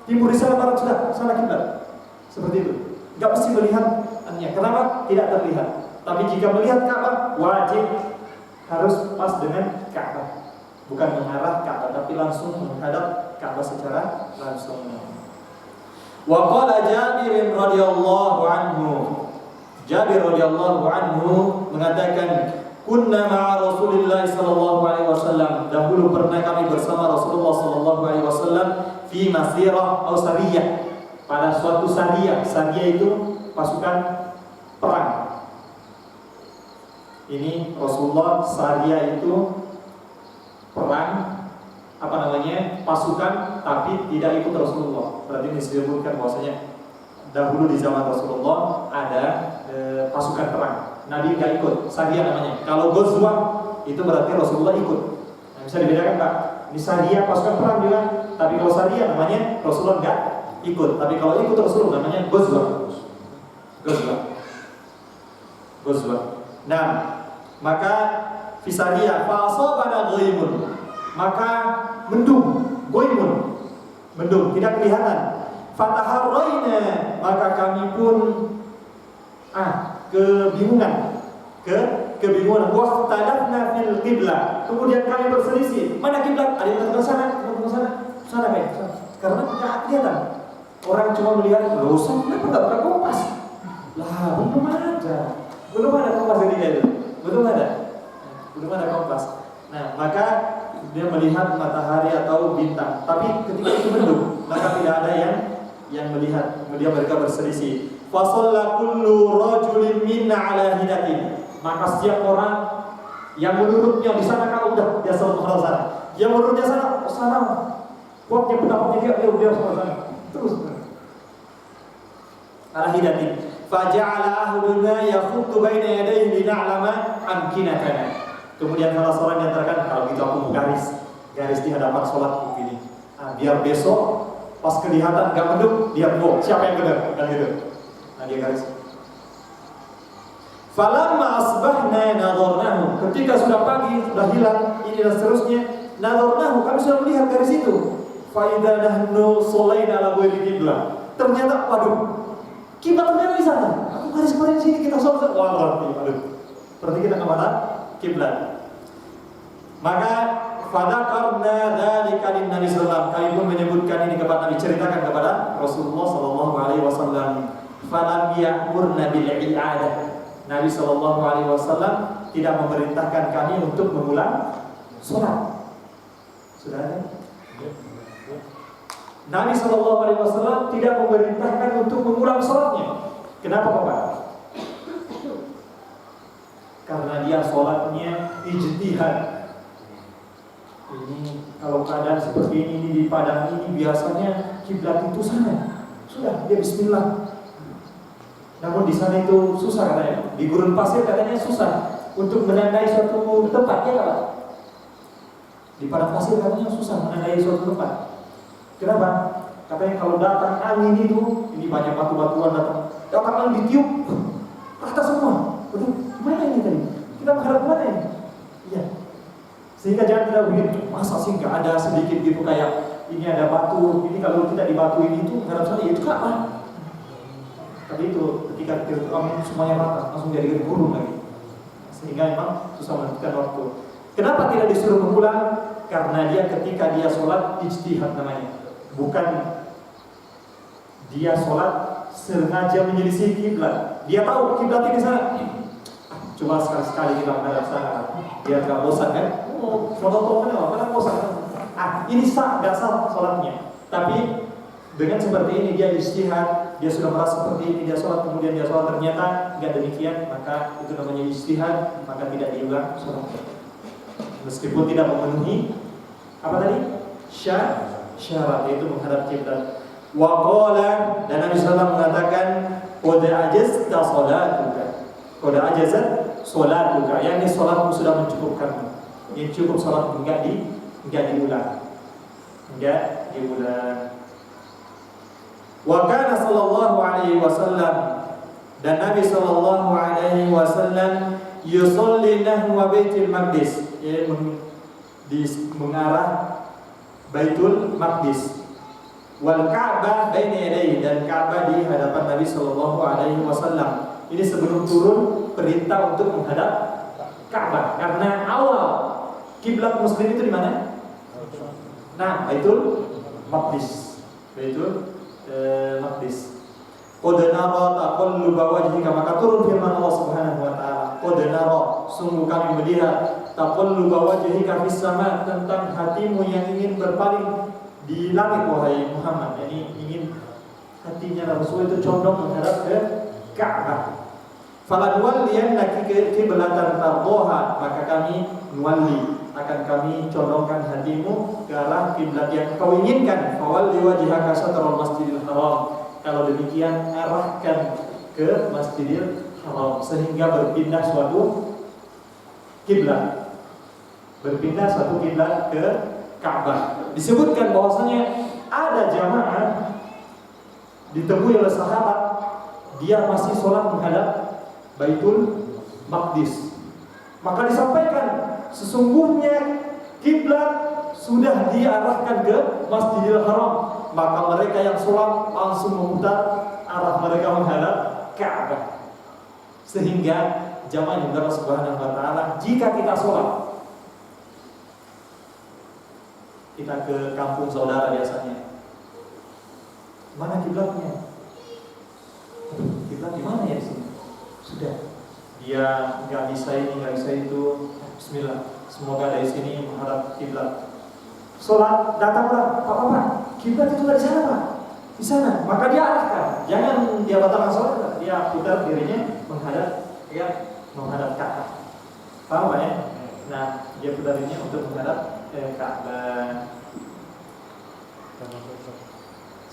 timur di sana, barat sudah sana kiblat. Seperti itu. Enggak mesti melihatnya. Kenapa? Tidak terlihat. Tapi jika melihat Ka'bah, wajib harus pas dengan Ka'bah. Bukan mengarah Ka'bah, tapi langsung menghadap Ka'bah secara langsung. Wa qala Jabir radhiyallahu anhu. Jabir radhiyallahu anhu mengatakan, kunna ma'a Rasulillah sallallahu alaihi wasallam. Dahulu pernah kami bersama Rasulullah sallallahu alaihi wasallam fi masirah atau sariyah. Pada suatu sariyah. Sariyah itu pasukan perang. Ini Rasulullah, sariyah itu perang, pasukan tapi tidak ikut Rasulullah. Berarti ini disebutkan bahwasanya dahulu di zaman Rasulullah ada pasukan perang. Nabi nggak ikut, sariyah namanya. Kalau ghazwah itu berarti Rasulullah ikut. Nah, bisa dibedakan Pak. Ini sariyah pasukan perang juga, tapi kalau sariyah namanya Rasulullah nggak ikut. Tapi kalau ikut Rasulullah namanya ghazwah. Nah, maka fisariyah fa asabana ghaimun. Maka mendung, tidak kelihatan. Fataharraina, maka kami pun kebingungan. Waqtadafna fil qiblah. Kemudian kami berselisih, mana kiblat? Ada yang ke sana, sana kayak. Karena tidak kelihatan. Orang cuma melihat, loh, kenapa enggak pakai kompas? Lah, belum ada kompas ketika itu. Belum ada kompas. Nah, maka dia melihat matahari atau bintang. Tapi ketika itu mendung, maka tidak ada yang melihat. Kemudian mereka berselisih. Fa shalla kullu rajulin minna ala hidatin. Maka setiap orang yang menurutnya di sana kalau udah dia selalu sana. Yang menurutnya sana. Pokoknya pendapatnya dia sana. Terus ala hidatin. Faja'ala ahluna yakhuttu baina yadayhi lina'lama amkinatana. Kemudian salah seorang yang terangkan, kalau gitu aku mau garis di hadapan sholatku ini. Biar besok pas kelihatan enggak mendung, dia siapa yang benar, kan gitu. Nah dia garis. Falamma asbahna nadharnahu, ketika sudah pagi, sudah hilang ini dan seterusnya, nadharnahu, kami sudah melihat dari situ. Fa idza nahnu shalaina ala ghairi qiblah. Ternyata waduh, kiblat ternyata di sana. Aku garis kemarin sini kita sholat. Wah, berarti kita kemana? Kiblat. Maka fadakarna dzalika lin Nabi sallallahu alaihi wasallam. Kami pun menyebutkan ini kepada Nabi, ceritakan kepada Rasulullah sallallahu alaihi wasallam. Falam ya'murna bil i'adah. Nabi sallallahu alaihi wasallam tidak memerintahkan kami untuk mengulang salat. Sudah ada? Nabi sallallahu alaihi wasallam tidak memerintahkan untuk mengulang salatnya. Kenapa, Bapak? Karena dia salatnya ijtihad. Ini kalau keadaan seperti ini di padang ini biasanya kiblat itu sana. Sudah, dia bismillah. Namun di sana itu susah katanya. Di gurun pasir katanya susah untuk menandai suatu tempat, ya Pak? Di padang pasir katanya susah menandai suatu tempat. Kenapa? Katanya kalau datang angin itu, ini banyak batu-batuan datang angin ditiup rata semua. Waduh, gimana ini tadi? Kita menghadap mana ini? Iya. Sehingga jangan kita begitu. Masa sih nggak ada sedikit gitu kayak ini ada batu, ini kalau kita di batu ini itu menghadap sana itu apa? Tapi itu ketika kita semuanya rata, langsung jadi gurun lagi. Sehingga memang susah menentukan waktu. Kenapa tidak disuruh mengulang? Karena dia ketika dia sholat ijtihad namanya. Bukan dia sholat sengaja menyelisih kiblat. Dia tahu kiblat ini sana. Coba sekali-sekali kita menghadap sana. Dia nggak bosan kan? Oh, monoton kan? Karena bosan kan? Ini sah, nggak sah sholatnya. Tapi dengan seperti ini dia ijtihad. Dia sudah merasa seperti ini, dia sholat, kemudian dia sholat ternyata nggak demikian, maka itu namanya ijtihad, maka tidak diulang sholat. Meskipun tidak memenuhi apa tadi? Syarat, yaitu menghadap kiblat. Wa qala, dan Nabi sallallahu mengatakan, qad ajazta sholatuka. Qad ajazat sholatuka, yakni sholatmu sudah mencukupkan. Ini cukup sholatmu, enggak diulang. Enggak diulang. Wa kana sallallahu alaihi wasallam, dan Nabi sallallahu alaihi wasallam yusolli nahwa Baitul Maqdis, mengarah Baitul Maqdis, wal Ka'bah baina yadayhi, dan Ka'bah di hadapan Nabi sallallahu alaihi wasallam. Ini sebelum turun perintah untuk menghadap Ka'bah, karena awal kiblat muslim itu di mana? Nah, Baitul Maqdis. Baitul Maqdis. Qad nara taqalluba wajhika, maka turun firman Allah Subhanahu wa taala. Qad nara, sungguh kami melihat taqalluba wajhika fis sama, tentang hatimu yang ingin berpaling di langit wahai Muhammad. Yani ingin hatinya Rasul itu condong menghadap ke Ka'bah. Falan walliyannaka qiblatan tardaha, maka kami nuwalli, akan kami condongkan hatimu ke arah kiblat yang kau inginkan. Fawalli wajhaka syatral Masjidil Haram. Kalau demikian arahkan ke Masjidil Haram, sehingga berpindah suatu kiblat. Berpindah suatu kiblat ke Ka'bah. Disebutkan bahwasanya ada jamaah ditemui oleh sahabat, dia masih sholat menghadap Baitul Maqdis. Maka disampaikan, sesungguhnya kiblat sudah diarahkan ke Masjidil Haram. Maka mereka yang sholat langsung memutar arah mereka menghadap Ka'bah. Sehingga jamaah yang Allah Subhanahu wa taala, jika kita sholat, kita ke kampung saudara biasanya, mana kiblatnya? Kiblat di mana ya sini? Sudah, dia nggak bisa ini, nggak bisa itu. Bismillah, semoga dari sini menghadap kiblat. Sholat, datang orang, Pak, kiblat itu dari sana Pak, di sana. Maka dia arahkan, jangan dia batalkan sholat, dia putar dirinya menghadap, ya menghadap Ka'bah. Paham Pak ya? Nah, dia putar dirinya untuk menghadap Ka'bah.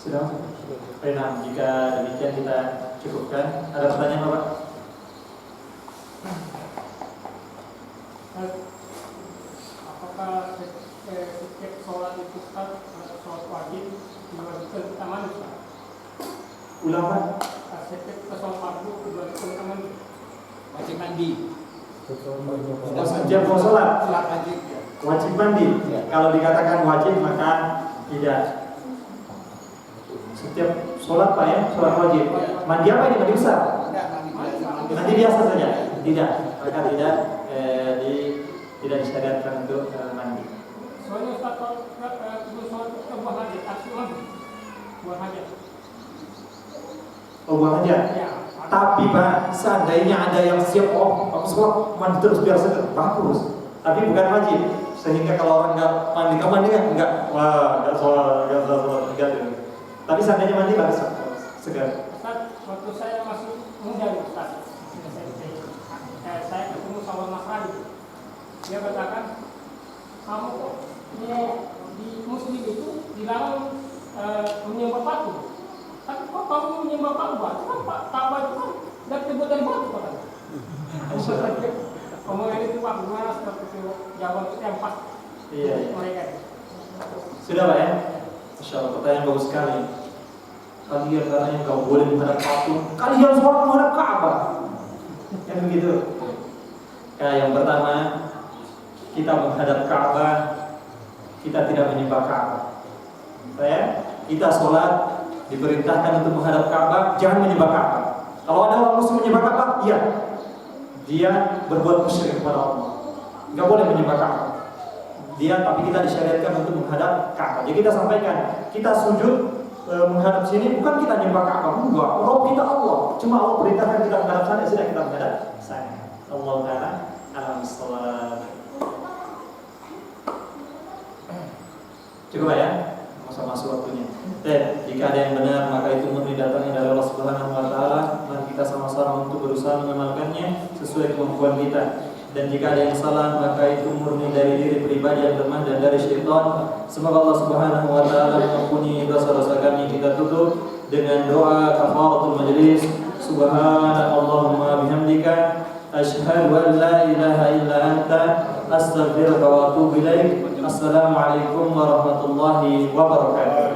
Sudah masuk? Nah, jika demikian kita cukupkan. Ada pertanyaan Bapak? Apakah setiap sholat itu Ustaz, sholat wajib diwajibkan utama Ustaz? Ulama? Setiap sholat fardu diwajibkan utama. Wajib mandi. Setiap mau sholat Sholat wajib ya. wajib mandi. Ya. Kalau dikatakan wajib maka tidak. Setiap sholat Pak ya, sholat wajib. Mandi apa ini? Mandi besar? Enggak, mandi biasa. Mandi biasa saja? Tidak. Maka tidak disyariatkan untuk mandi. Soalnya Ustaz kalau sholat kita buang hajat, asli buang hajat. Oh, buang aja. Ya. Tapi Pak, seandainya ada yang siap, aku sholat mandi terus biar seger, bagus. Tapi bukan wajib. Sehingga kalau orang nggak mandi, kamu mandi nggak? Wah, nggak sholat, enggak. Tapi seandainya mandi bagus, segar. Ustaz, waktu saya masih muda Ustaz, saya ketemu sama Mas Ali. Dia katakan, kamu kok di muslim itu dilarang menyembah batu. Tapi kok kamu menyembah Ka'bah? Itu kan Ka'bah itu kan dan terbuat dari batu katanya. Omongan itu Pak, gimana seperti itu jawaban itu yang pas Iya. mereka. Sudah Pak ya? Masya Allah, pertanyaan bagus sekali. Kalian katanya nggak boleh menghadap patung, kalian sholat menghadap Ka'bah. Kan begitu. Nah, yang pertama, kita menghadap Ka'bah, kita tidak menyembah Ka'bah. Ya, kita sholat diperintahkan untuk menghadap Ka'bah, jangan menyembah Ka'bah. Kalau ada orang muslim menyembah Ka'bah, iya, dia berbuat musyrik kepada Allah. Nggak boleh menyembah Ka'bah. Tapi kita disyariatkan untuk menghadap Ka'bah. Jadi kita sampaikan, kita sujud menghadap sini bukan kita menyembah Ka'bah, enggak. Rob kita Allah. Cuma Allah perintahkan kita menghadap sana, sudah kita menghadap sana. Allah Taala alam sholat. Cukup ya? Masa-masa waktunya. Jika ada yang benar maka itu murni datangnya dari Allah Subhanahu wa taala. Mari kita sama-sama untuk berusaha mengamalkannya sesuai kemampuan kita. Dan jika ada yang salah maka itu murni dari diri pribadi yang lemah dan dari syaitan. Semoga Allah Subhanahu wa taala mengampuni dosa-dosa kami. Kita tutup dengan doa kafaratul majlis. Subhanallahumma bihamdika asyhadu an la ilaha illa anta astaghfiruka wa atubu ilaik. Assalamualaikum warahmatullahi wabarakatuh.